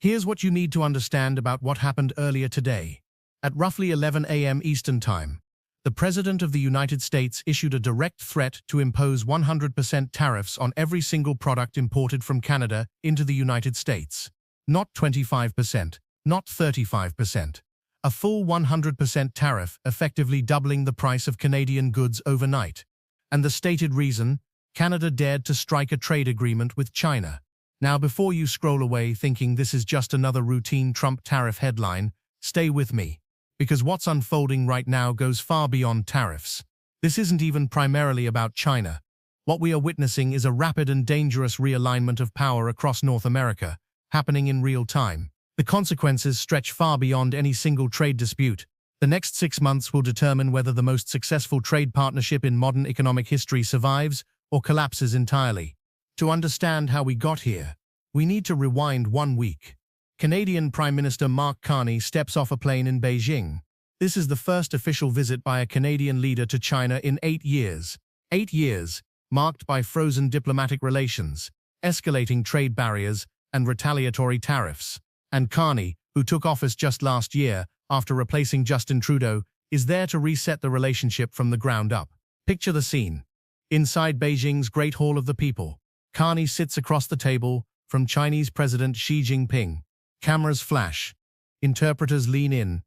Here's what you need to understand about what happened earlier today. At roughly 11 a.m. Eastern Time, the President of the United States issued a direct threat to impose 100% tariffs on every single product imported from Canada into the United States. Not 25%, not 35%. A full 100% tariff, effectively doubling the price of Canadian goods overnight. And the stated reason? Canada dared to strike a trade agreement with China. Now, before you scroll away thinking this is just another routine Trump tariff headline, stay with me. Because what's unfolding right now goes far beyond tariffs. This isn't even primarily about China. What we are witnessing is a rapid and dangerous realignment of power across North America, happening in real time. The consequences stretch far beyond any single trade dispute. The next 6 months will determine whether the most successful trade partnership in modern economic history survives or collapses entirely. To understand how we got here, we need to rewind 1 week. Canadian Prime Minister Mark Carney steps off a plane in Beijing. This is the first official visit by a Canadian leader to China in 8 years. 8 years, marked by frozen diplomatic relations, escalating trade barriers, and retaliatory tariffs. And Carney, who took office just last year after replacing Justin Trudeau, is there to reset the relationship from the ground up. Picture the scene. Inside Beijing's Great Hall of the People, Carney sits across the table from Chinese President Xi Jinping. Cameras flash. Interpreters lean in.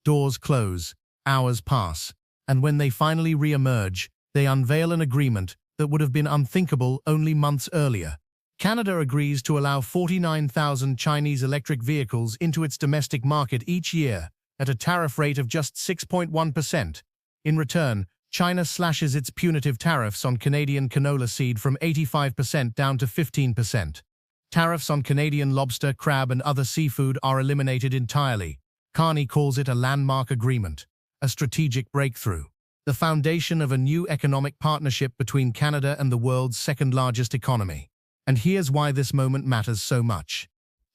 Doors close. Hours pass. And when they finally re-emerge, they unveil an agreement that would have been unthinkable only months earlier. Canada agrees to allow 49,000 Chinese electric vehicles into its domestic market each year at a tariff rate of just 6.1%. In return, China slashes its punitive tariffs on Canadian canola seed from 85% down to 15%. Tariffs on Canadian lobster, crab, and other seafood are eliminated entirely. Carney calls it a landmark agreement, a strategic breakthrough, the foundation of a new economic partnership between Canada and the world's second-largest economy. And here's why this moment matters so much.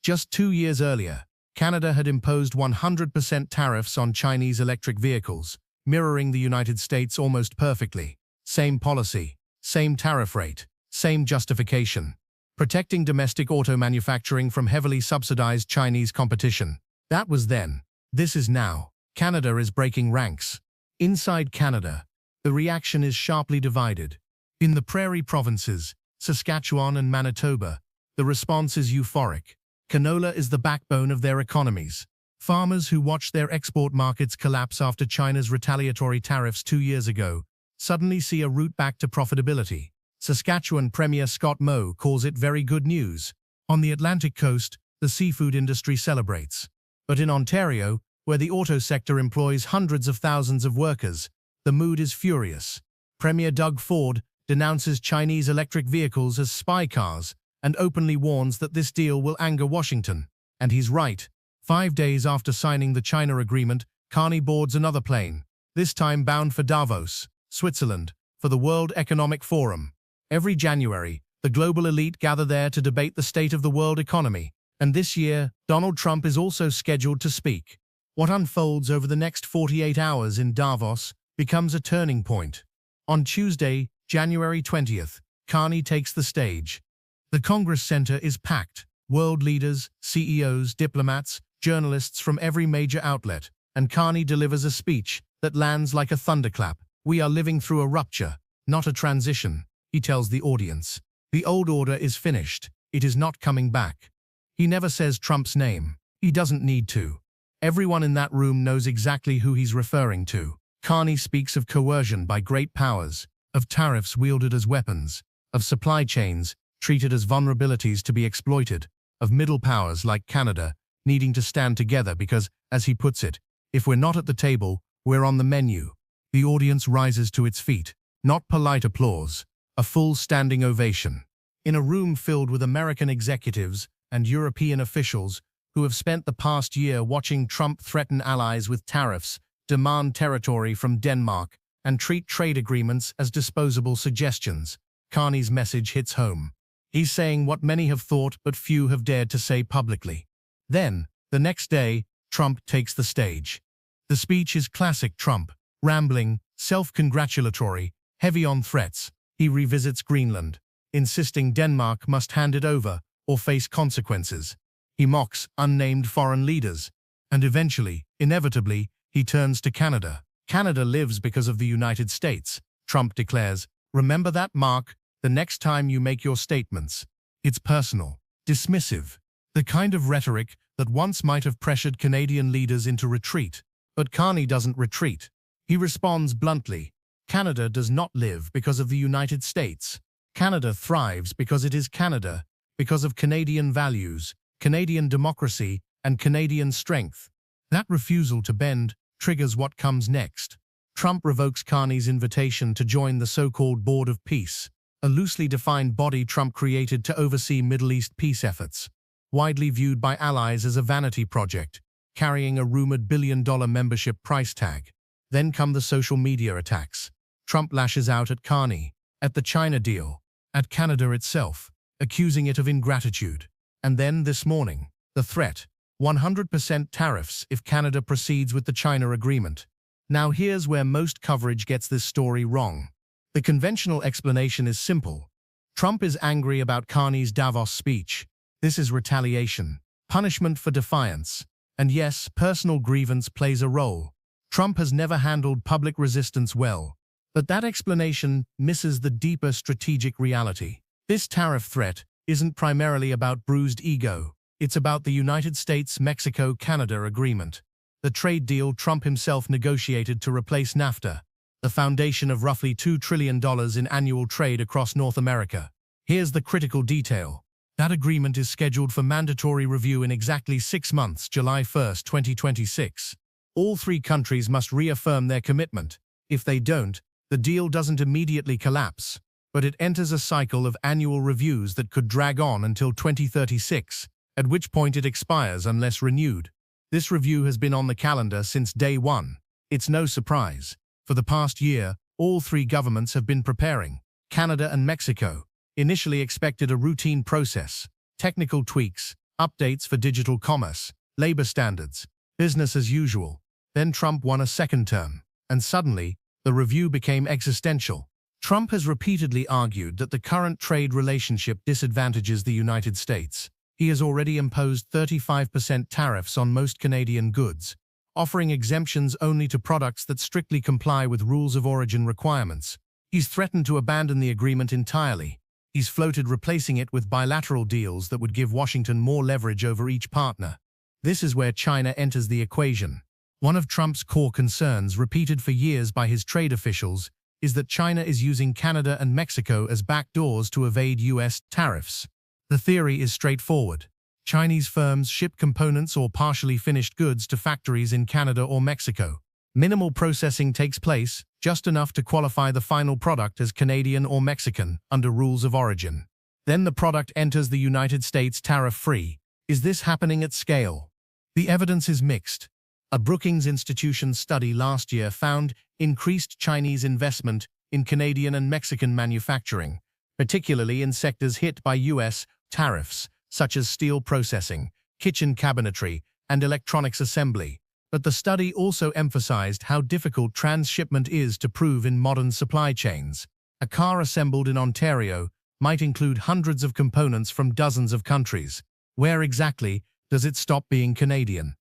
Just 2 years earlier, Canada had imposed 100% tariffs on Chinese electric vehicles, mirroring the United States almost perfectly. Same policy, same tariff rate, same justification. Protecting domestic auto manufacturing from heavily subsidized Chinese competition. That was then. This is now. Canada is breaking ranks. Inside Canada, the reaction is sharply divided. In the prairie provinces, Saskatchewan and Manitoba, the response is euphoric. Canola is the backbone of their economies. Farmers who watched their export markets collapse after China's retaliatory tariffs 2 years ago suddenly see a route back to profitability. Saskatchewan Premier Scott Moe calls it very good news. On the Atlantic coast, the seafood industry celebrates. But in Ontario, where the auto sector employs hundreds of thousands of workers, the mood is furious. Premier Doug Ford denounces Chinese electric vehicles as spy cars and openly warns that this deal will anger Washington. And he's right. 5 days after signing the China agreement, Carney boards another plane, this time bound for Davos, Switzerland, for the World Economic Forum. Every January, the global elite gather there to debate the state of the world economy, and this year, Donald Trump is also scheduled to speak. What unfolds over the next 48 hours in Davos becomes a turning point. On Tuesday, January 20th, Carney takes the stage. The Congress Center is packed. World leaders, CEOs, diplomats, journalists from every major outlet, and Carney delivers a speech that lands like a thunderclap. We are living through a rupture, not a transition. He tells the audience. The old order is finished. It is not coming back. He never says Trump's name. He doesn't need to. Everyone in that room knows exactly who he's referring to. Carney speaks of coercion by great powers, of tariffs wielded as weapons, of supply chains treated as vulnerabilities to be exploited, of middle powers like Canada needing to stand together because, as he puts it, if we're not at the table, we're on the menu. The audience rises to its feet. Not polite applause. A full standing ovation. In a room filled with American executives and European officials who have spent the past year watching Trump threaten allies with tariffs, demand territory from Denmark, and treat trade agreements as disposable suggestions, Carney's message hits home. He's saying what many have thought but few have dared to say publicly. Then, the next day, Trump takes the stage. The speech is classic Trump, rambling, self-congratulatory, heavy on threats. He revisits Greenland, insisting Denmark must hand it over or face consequences. He mocks unnamed foreign leaders. And eventually, inevitably, he turns to Canada. Canada lives because of the United States, Trump declares. Remember that, Mark, the next time you make your statements. It's personal, dismissive, the kind of rhetoric that once might have pressured Canadian leaders into retreat. But Carney doesn't retreat. He responds bluntly. Canada does not live because of the United States. Canada thrives because it is Canada, because of Canadian values, Canadian democracy, and Canadian strength. That refusal to bend triggers what comes next. Trump revokes Carney's invitation to join the so-called Board of Peace, a loosely defined body Trump created to oversee Middle East peace efforts, widely viewed by allies as a vanity project, carrying a rumored billion-dollar membership price tag. Then come the social media attacks. Trump lashes out at Carney, at the China deal, at Canada itself, accusing it of ingratitude. And then this morning, the threat, 100% tariffs if Canada proceeds with the China agreement. Now here's where most coverage gets this story wrong. The conventional explanation is simple. Trump is angry about Carney's Davos speech. This is retaliation, punishment for defiance. And yes, personal grievance plays a role. Trump has never handled public resistance well. But that explanation misses the deeper strategic reality. This tariff threat isn't primarily about bruised ego. It's about the United States-Mexico-Canada agreement, the trade deal Trump himself negotiated to replace NAFTA, the foundation of roughly $2 trillion in annual trade across North America. Here's the critical detail. That agreement is scheduled for mandatory review in exactly 6 months, July 1, 2026. All 3 countries must reaffirm their commitment. If they don't, the deal doesn't immediately collapse, but it enters a cycle of annual reviews that could drag on until 2036, at which point it expires unless renewed. This review has been on the calendar since day one. It's no surprise. For the past year, all 3 governments have been preparing. Canada and Mexico initially expected a routine process, technical tweaks, updates for digital commerce, labor standards, business as usual. Then Trump won a second term, and suddenly, the review became existential. Trump has repeatedly argued that the current trade relationship disadvantages the United States. He has already imposed 35% tariffs on most Canadian goods, offering exemptions only to products that strictly comply with rules of origin requirements. He's threatened to abandon the agreement entirely. He's floated replacing it with bilateral deals that would give Washington more leverage over each partner. This is where China enters the equation. One of Trump's core concerns, repeated for years by his trade officials, is that China is using Canada and Mexico as backdoors to evade U.S. tariffs. The theory is straightforward. Chinese firms ship components or partially finished goods to factories in Canada or Mexico. Minimal processing takes place, just enough to qualify the final product as Canadian or Mexican under rules of origin. Then the product enters the United States tariff-free. Is this happening at scale? The evidence is mixed. A Brookings Institution study last year found increased Chinese investment in Canadian and Mexican manufacturing, particularly in sectors hit by U.S. tariffs, such as steel processing, kitchen cabinetry, and electronics assembly. But the study also emphasized how difficult transshipment is to prove in modern supply chains. A car assembled in Ontario might include hundreds of components from dozens of countries. Where exactly does it stop being Canadian?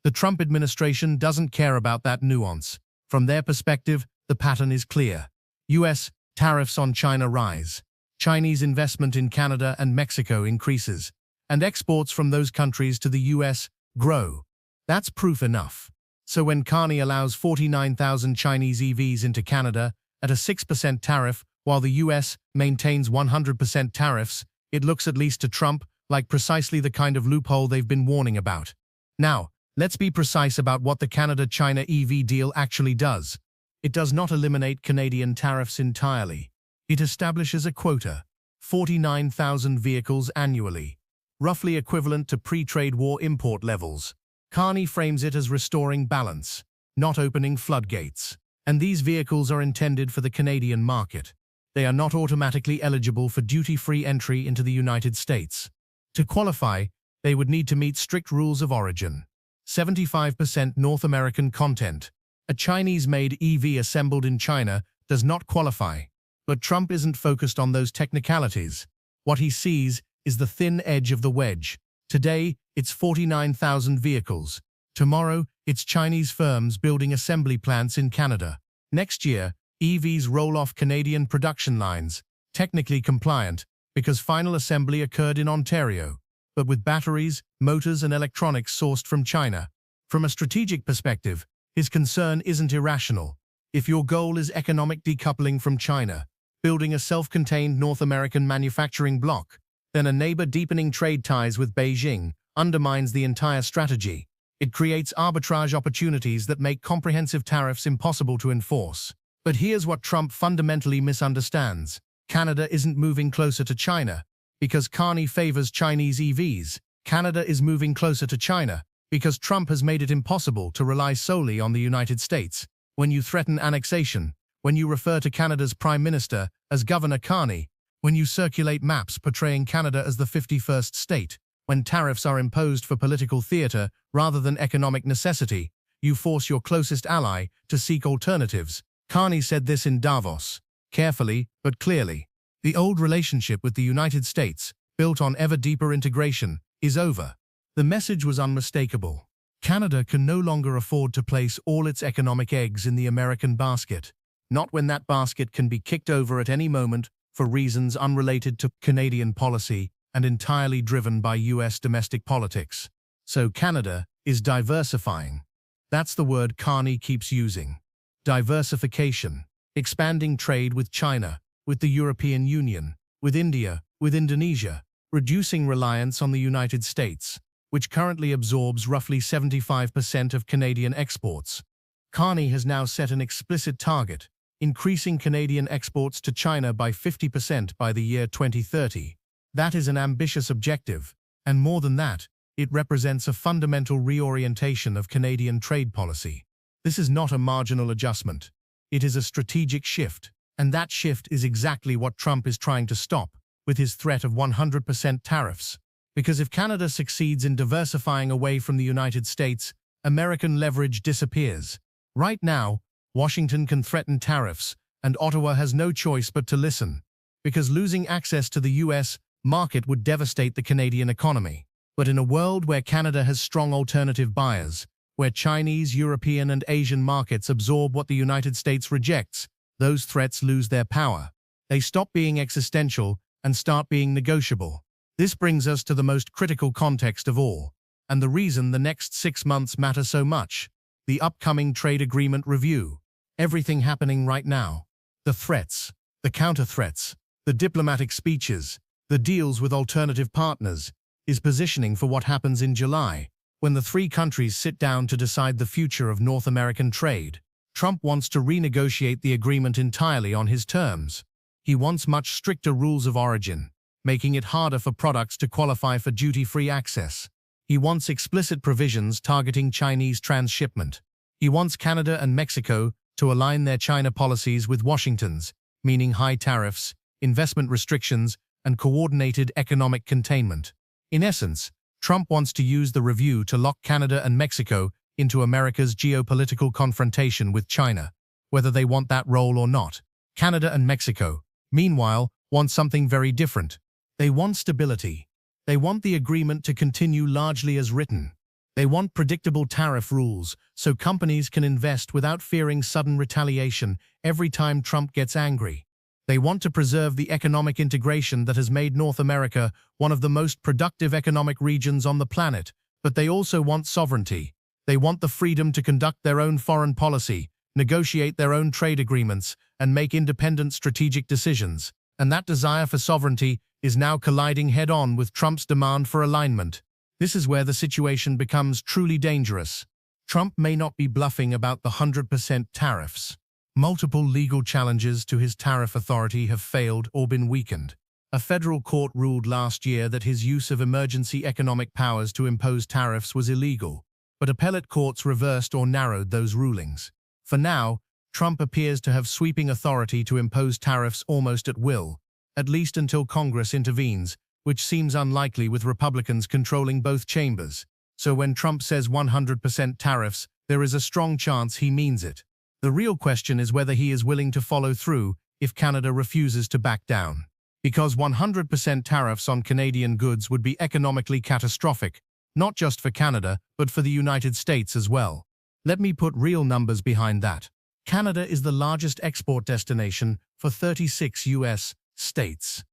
The Trump administration doesn't care about that nuance. From their perspective, the pattern is clear. U.S. tariffs on China rise. Chinese investment in Canada and Mexico increases. And exports from those countries to the U.S. grow. That's proof enough. So when Carney allows 49,000 Chinese EVs into Canada at a 6% tariff while the U.S. maintains 100% tariffs, it looks at least to Trump like precisely the kind of loophole they've been warning about. Now, let's be precise about what the Canada-China EV deal actually does. It does not eliminate Canadian tariffs entirely. It establishes a quota, 49,000 vehicles annually, roughly equivalent to pre-trade war import levels. Carney frames it as restoring balance, not opening floodgates. And these vehicles are intended for the Canadian market. They are not automatically eligible for duty-free entry into the United States. To qualify, they would need to meet strict rules of origin. 75% North American content. A Chinese-made EV assembled in China does not qualify. But Trump isn't focused on those technicalities. What he sees is the thin edge of the wedge. Today, it's 49,000 vehicles. Tomorrow, it's Chinese firms building assembly plants in Canada. Next year, EVs roll off Canadian production lines, technically compliant, because final assembly occurred in Ontario, but with batteries, motors and electronics sourced from China. From a strategic perspective, his concern isn't irrational. If your goal is economic decoupling from China, building a self-contained North American manufacturing bloc, then a neighbor deepening trade ties with Beijing undermines the entire strategy. It creates arbitrage opportunities that make comprehensive tariffs impossible to enforce. But here's what Trump fundamentally misunderstands. Canada isn't moving closer to China because Carney favors Chinese EVs. Canada is moving closer to China because Trump has made it impossible to rely solely on the United States. When you threaten annexation, when you refer to Canada's Prime Minister as Governor Carney, when you circulate maps portraying Canada as the 51st state, when tariffs are imposed for political theater rather than economic necessity, you force your closest ally to seek alternatives. Carney said this in Davos, carefully but clearly. The old relationship with the United States, built on ever deeper integration, is over. The message was unmistakable. Canada can no longer afford to place all its economic eggs in the American basket, not when that basket can be kicked over at any moment for reasons unrelated to Canadian policy and entirely driven by US domestic politics. So Canada is diversifying. That's the word Carney keeps using. Diversification, expanding trade with China, with the European Union, with India, with Indonesia, reducing reliance on the United States, which currently absorbs roughly 75% of Canadian exports. Carney has now set an explicit target, increasing Canadian exports to China by 50% by the year 2030. That is an ambitious objective, and more than that, it represents a fundamental reorientation of Canadian trade policy. This is not a marginal adjustment. It is a strategic shift, and that shift is exactly what Trump is trying to stop with his threat of 100% tariffs. Because if Canada succeeds in diversifying away from the United States, American leverage disappears. Right now, Washington can threaten tariffs, and Ottawa has no choice but to listen, because losing access to the US market would devastate the Canadian economy. But in a world where Canada has strong alternative buyers, where Chinese, European, and Asian markets absorb what the United States rejects, those threats lose their power. They stop being existential and start being negotiable. This brings us to the most critical context of all, and the reason the next 6 months matter so much: the upcoming trade agreement review. Everything happening right now. The threats, the counter-threats, the diplomatic speeches, the deals with alternative partners, is positioning for what happens in July, when the three countries sit down to decide the future of North American trade. Trump wants to renegotiate the agreement entirely on his terms. He wants much stricter rules of origin, making it harder for products to qualify for duty-free access. He wants explicit provisions targeting Chinese transshipment. He wants Canada and Mexico to align their China policies with Washington's, meaning high tariffs, investment restrictions, and coordinated economic containment. In essence, Trump wants to use the review to lock Canada and Mexico into America's geopolitical confrontation with China, whether they want that role or not. Canada and Mexico, meanwhile, want something very different. They want stability. They want the agreement to continue largely as written. They want predictable tariff rules so companies can invest without fearing sudden retaliation every time Trump gets angry. They want to preserve the economic integration that has made North America one of the most productive economic regions on the planet, but they also want sovereignty. They want the freedom to conduct their own foreign policy, negotiate their own trade agreements, and make independent strategic decisions. And that desire for sovereignty is now colliding head-on with Trump's demand for alignment. This is where the situation becomes truly dangerous. Trump may not be bluffing about the 100% tariffs. Multiple legal challenges to his tariff authority have failed or been weakened. A federal court ruled last year that his use of emergency economic powers to impose tariffs was illegal, but appellate courts reversed or narrowed those rulings. For now, Trump appears to have sweeping authority to impose tariffs almost at will, at least until Congress intervenes, which seems unlikely with Republicans controlling both chambers. So when Trump says 100% tariffs, there is a strong chance he means it. The real question is whether he is willing to follow through if Canada refuses to back down. Because 100% tariffs on Canadian goods would be economically catastrophic, not just for Canada, but for the United States as well. Let me put real numbers behind that. Canada is the largest export destination for 36 U.S. states.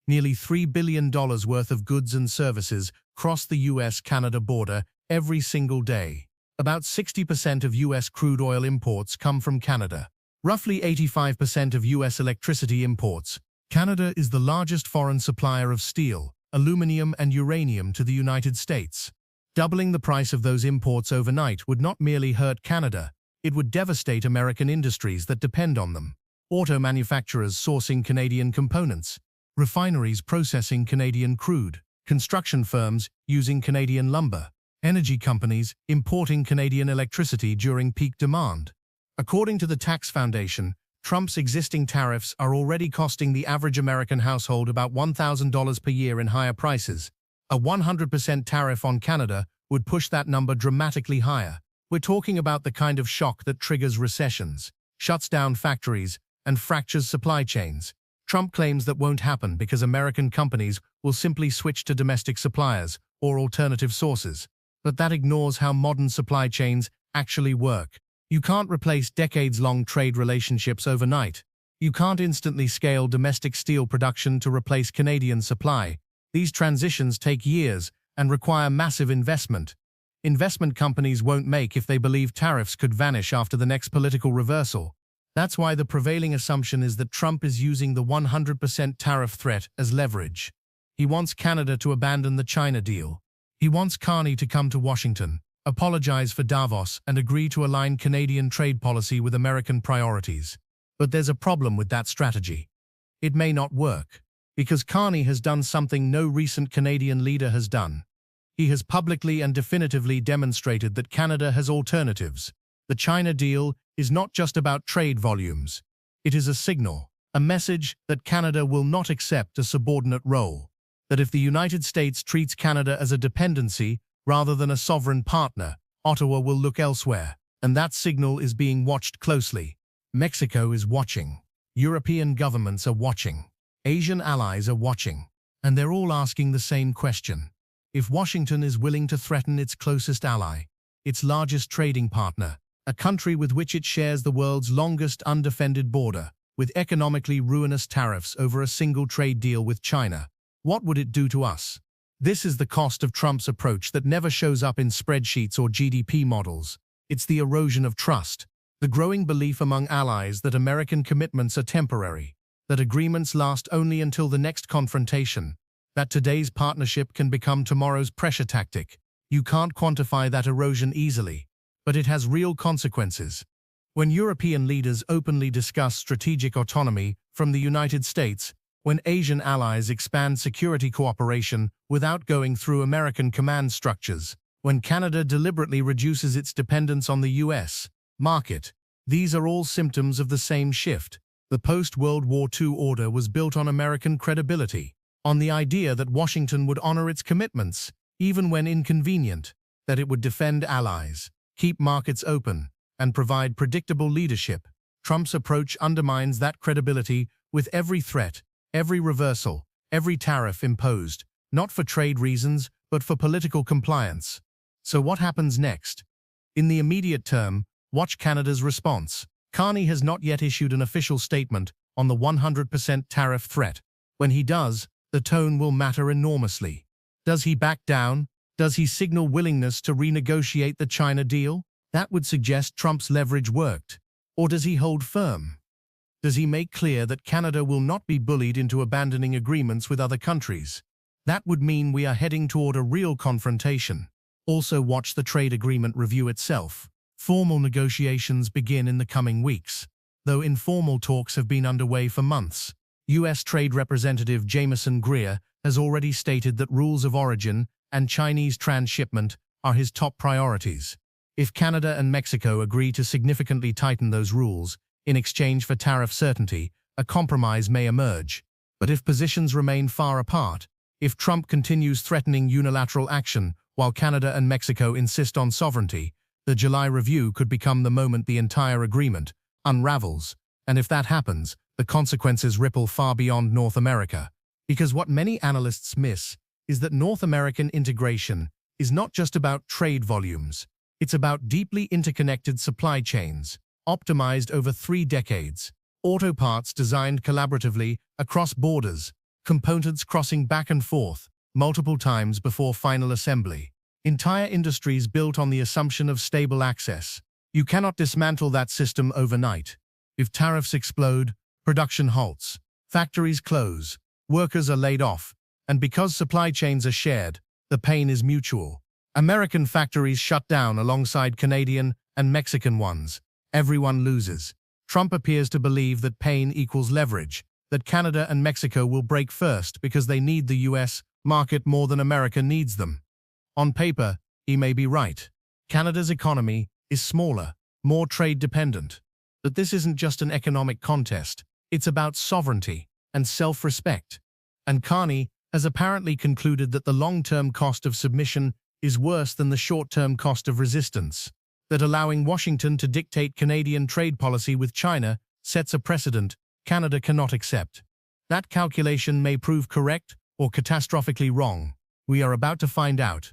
Nearly $3 billion worth of goods and services cross the U.S.-Canada border every single day. About 60% of U.S. crude oil imports come from Canada. Roughly 85% of U.S. electricity imports. Canada is the largest foreign supplier of steel, aluminum and uranium to the United States. Doubling the price of those imports overnight would not merely hurt Canada, it would devastate American industries that depend on them. Auto manufacturers sourcing Canadian components, refineries processing Canadian crude, construction firms using Canadian lumber, energy companies importing Canadian electricity during peak demand. According to the Tax Foundation, Trump's existing tariffs are already costing the average American household about $1,000 per year in higher prices. A 100% tariff on Canada would push that number dramatically higher. We're talking about the kind of shock that triggers recessions, shuts down factories, and fractures supply chains. Trump claims that won't happen because American companies will simply switch to domestic suppliers or alternative sources. But that ignores how modern supply chains actually work. You can't replace decades-long trade relationships overnight. You can't instantly scale domestic steel production to replace Canadian supply. These transitions take years and require massive investment. Investment companies won't make if they believe tariffs could vanish after the next political reversal. That's why the prevailing assumption is that Trump is using the 100% tariff threat as leverage. He wants Canada to abandon the China deal. He wants Carney to come to Washington, apologize for Davos, and agree to align Canadian trade policy with American priorities. But there's a problem with that strategy. It may not work, because Carney has done something no recent Canadian leader has done. He has publicly and definitively demonstrated that Canada has alternatives. The China deal is not just about trade volumes. It is a signal, a message that Canada will not accept a subordinate role, that if the United States treats Canada as a dependency rather than a sovereign partner, Ottawa will look elsewhere, and that signal is being watched closely. Mexico is watching. European governments are watching. Asian allies are watching. And they're all asking the same question. If Washington is willing to threaten its closest ally, its largest trading partner, a country with which it shares the world's longest undefended border, with economically ruinous tariffs over a single trade deal with China, what would it do to us? This is the cost of Trump's approach that never shows up in spreadsheets or GDP models. It's the erosion of trust, the growing belief among allies that American commitments are temporary, that agreements last only until the next confrontation, that today's partnership can become tomorrow's pressure tactic. You can't quantify that erosion easily, but it has real consequences. When European leaders openly discuss strategic autonomy from the United States, when Asian allies expand security cooperation without going through American command structures, when Canada deliberately reduces its dependence on the U.S. market, these are all symptoms of the same shift. The post-World War II order was built on American credibility, on the idea that Washington would honor its commitments, even when inconvenient, that it would defend allies, keep markets open, and provide predictable leadership. Trump's approach undermines that credibility with every threat, every reversal, every tariff imposed, not for trade reasons, but for political compliance. So what happens next? In the immediate term, watch Canada's response. Carney has not yet issued an official statement on the 100% tariff threat. When he does, the tone will matter enormously. Does he back down? Does he signal willingness to renegotiate the China deal? That would suggest Trump's leverage worked. Or does he hold firm? Does he make clear that Canada will not be bullied into abandoning agreements with other countries? That would mean we are heading toward a real confrontation. Also watch the trade agreement review itself. Formal negotiations begin in the coming weeks, though informal talks have been underway for months. U.S. Trade Representative Jamieson Greer has already stated that rules of origin and Chinese transshipment are his top priorities. If Canada and Mexico agree to significantly tighten those rules, in exchange for tariff certainty, a compromise may emerge. But if positions remain far apart, if Trump continues threatening unilateral action while Canada and Mexico insist on sovereignty, the July review could become the moment the entire agreement unravels. And if that happens, the consequences ripple far beyond North America. Because what many analysts miss is that North American integration is not just about trade volumes. It's about deeply interconnected supply chains, optimized over 3 decades, auto parts designed collaboratively across borders, components crossing back and forth multiple times before final assembly, entire industries built on the assumption of stable access. You cannot dismantle that system overnight. If tariffs explode, production halts, factories close, workers are laid off, and because supply chains are shared, the pain is mutual. American factories shut down alongside Canadian and Mexican ones. Everyone loses. Trump appears to believe that pain equals leverage, that Canada and Mexico will break first because they need the US market more than America needs them. On paper, he may be right. Canada's economy is smaller, more trade-dependent. But this isn't just an economic contest. It's about sovereignty and self-respect. And Carney has apparently concluded that the long-term cost of submission is worse than the short-term cost of resistance, that allowing Washington to dictate Canadian trade policy with China sets a precedent Canada cannot accept. That calculation may prove correct or catastrophically wrong. We are about to find out.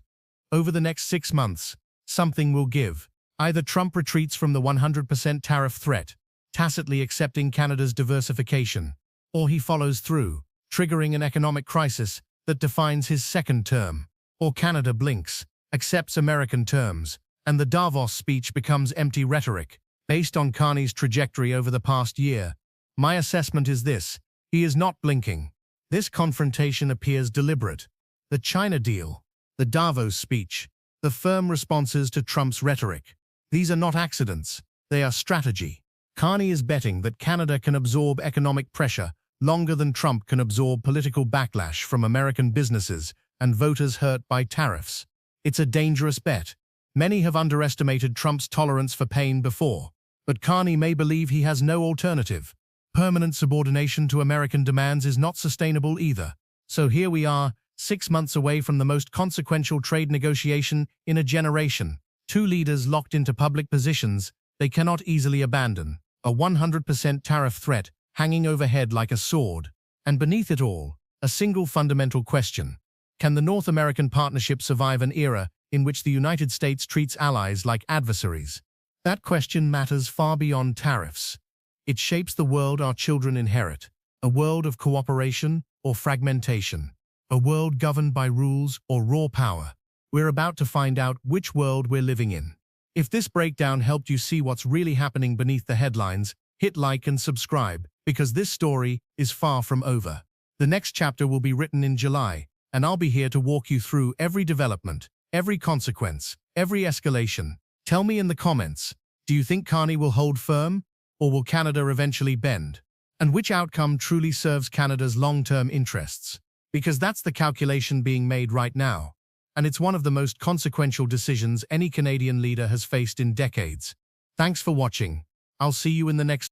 Over the next 6 months, something will give. Either Trump retreats from the 100% tariff threat, tacitly accepting Canada's diversification, or he follows through, triggering an economic crisis that defines his second term. Or Canada blinks, accepts American terms, and the Davos speech becomes empty rhetoric. Based on Carney's trajectory over the past year, my assessment is this: he is not blinking. This confrontation appears deliberate. The China deal, the Davos speech, the firm responses to Trump's rhetoric. These are not accidents, they are strategy. Carney is betting that Canada can absorb economic pressure longer than Trump can absorb political backlash from American businesses and voters hurt by tariffs. It's a dangerous bet. Many have underestimated Trump's tolerance for pain before, but Carney may believe he has no alternative. Permanent subordination to American demands is not sustainable either. So here we are, 6 months away from the most consequential trade negotiation in a generation. 2 leaders locked into public positions they cannot easily abandon. A 100% tariff threat hanging overhead like a sword. And beneath it all, a single fundamental question. Can the North American partnership survive an era in which the United States treats allies like adversaries? That question matters far beyond tariffs. It shapes the world our children inherit, a world of cooperation or fragmentation, a world governed by rules or raw power. We're about to find out which world we're living in. If this breakdown helped you see what's really happening beneath the headlines, hit like and subscribe, because this story is far from over. The next chapter will be written in July, and I'll be here to walk you through every development, every consequence, every escalation. Tell me in the comments, do you think Carney will hold firm, or will Canada eventually bend? And which outcome truly serves Canada's long-term interests? Because that's the calculation being made right now, and it's one of the most consequential decisions any Canadian leader has faced in decades. Thanks for watching. I'll see you in the next